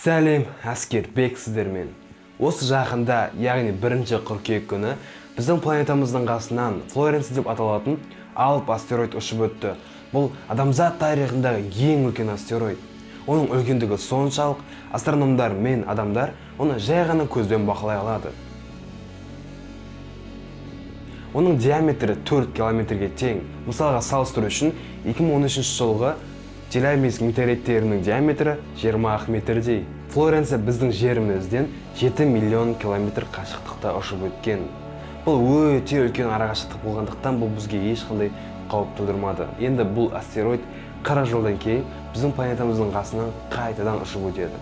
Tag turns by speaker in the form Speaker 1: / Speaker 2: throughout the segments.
Speaker 1: Сәлем, Әскербек сіздермен. Осы жақында, яғни 1-ші қыркүйек күні, біздің планетамыздың қасынан Флоренс деп аталатын алып астероид ұшып өтті. Бұл адамзат тарихындағы ең үлкен астероид. Оның үлкендігі соншалық, астрономдар мен адамдар оны жай ғана көзбен бақылай алады. Оның диаметрі 4 километрге тең. Мысалға салыстыру үшін 2013 жылғы Челябинск метеориттерінің диаметрі 20 метрдей. Флоренция біздің жерімізден 7 миллион километр қашықтықта ұшып өткен. Бұл өте үлкен арақашықтық болғандықтан бұл бізге ешқандай қауіп тудырмады. Енді бұл астероид 40 жылдан кейін біздің планетамыздың қасынан қайтадан ұшып өтеді.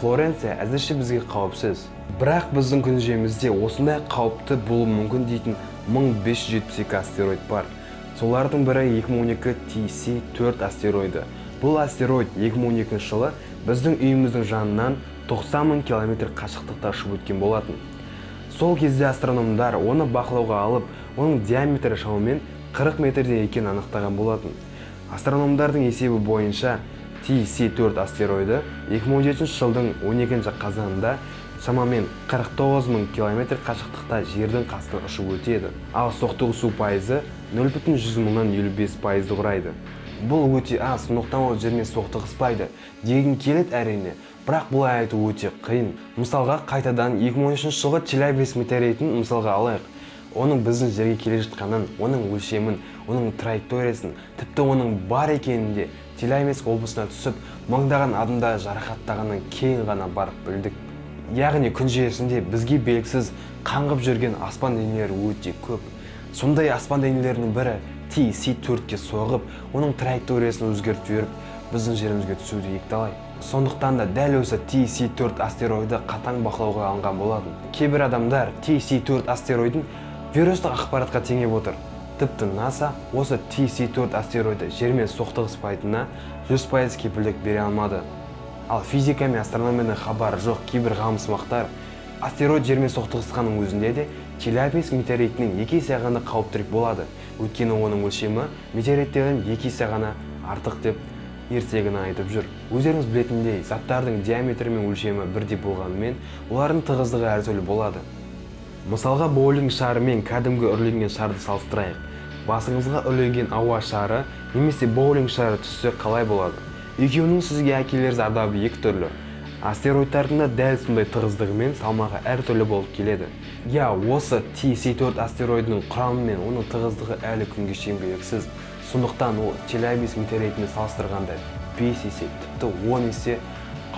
Speaker 1: Флоренция әзірше бізге қауіпсіз. Бірақ біздің күн жүйемізде осындай қауіпті болуы мүмкін дейтін 1572 астероид бар. Солардың бірі 2012 TC4 астероиды. Бұл астероид 2012 жылы біздің үйіміздің жанынан 90 000 километр қашықтықта ұшып өткен болатын. Сол кезде астрономдар оны бақылауға алып, оның диаметрі шамамен 40 метрде екенін анықтаған болатын. Астрономдардың есебі бойынша TC4 астероиды 2017 жылдың 12 қазанында шамамен 49 000 километр қашықтықта жердің қасынан ұшып өтеді. Ал соқтығысу пайызы 0,100 құрайды. Бұл өте аз, сондықтан ол жермен соқтығыспайды дегім келеді әрине, бірақ бұлай айту өте қиын. Мысалға, қайтадан 2013 жылғы Челябинск метеоритін мысалға алайық. Оның біздің жерге келе жатқанын, оның өлшемін, оның траекториясын, тіпті оның бар екенінде Челябинск облысына түсіп, мыңдаған адамды жарақаттағанын кейін ғана барып білдік. Яғни күн жүйесінде бізге белгісіз қаңғып жүрген аспан денелері өте көп. Сондай аспан денелерінің бірі TC4-ке соғып, оның траекториясын өзгертіп жіберіп, біздің жерімізге түсуді екіталай. Сондықтан да дәл осы TC4 астероиды қатаң бақылауға алынған болатын. Кейбір адамдар TC4 астероидын вирустық ақпаратқа теңеп отыр. Тіпті NASA осы TC4 астероиды жермен соқтығыспайтынына 100% кепілдік бере алмады. Ал физика мен астрономияның хабары жоқ кейбір ғалымсымақтар астероид жермен соқтығысқанның өзінде де Челябинск метеоритінің 2 есе ғана қауіптірек болады. Өйткені оның өлшемі метеориттерден 2 есе ғана артық деп ертегіні айтып жүр. Өздеріңіз білетіндей, заттардың диаметрі мен өлшемі бірдей болғанымен, олардың тығыздығы әртүрлі болады. Мысалға, боулинг шары мен кәдімгі үрленген шарды салыстырайық. Басыңызға үрленген ауа шары немесе боулинг шары түссе қалай болады? Екеуінің сізге әкелер зардабы екі түрлі. Астероидтардың да дәл сондай тығыздығы мен салмағы әртүрлі болып келеді. Осы TC4 астероидының құрамы мен оның тығыздығы әлі күнге шейін белгісіз. Сондықтан ол Челябинск метеоритіне салыстырғанда 5 есе, тіпті 10 есе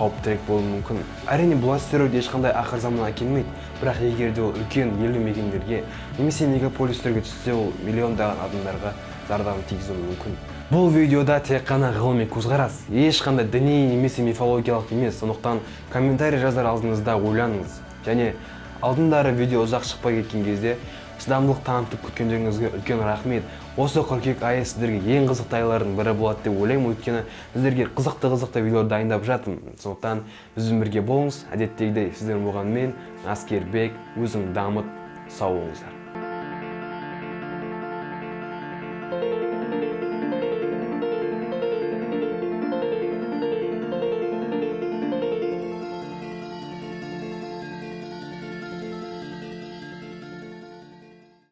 Speaker 1: қауіптірек болуы мүмкін. Әрине, бұл астероид ешқандай ақырзаман әкелмейді, бірақ егер де ол үлкен елді мекендерге немесе мегаполистерге түссе, ол миллиондаған адамдарға зардабын тигізуі мүмкін. Бұл видеода тек қана ғылыми көзқарас, ешқандай діни немесе мифологиялық емес, сондықтан комментарий жазар алдыңызда ойланыңыз. Және алдындары видео ұзақ шықпай кеткен кезде шыдамдылық танытып күткендеріңізге үлкен рахмет. Осы қыркүйек айы сіздерге ең қызықты айлардың бірі болады деп ойлаймын, өйткені сіздерге қызықты видео дайындап жатырмын. Сондықтан бізбен бірге болыңыз. Әдеттегідей сіздер болған мен, Әскербек, өзің дамыт, сау болыңыздар.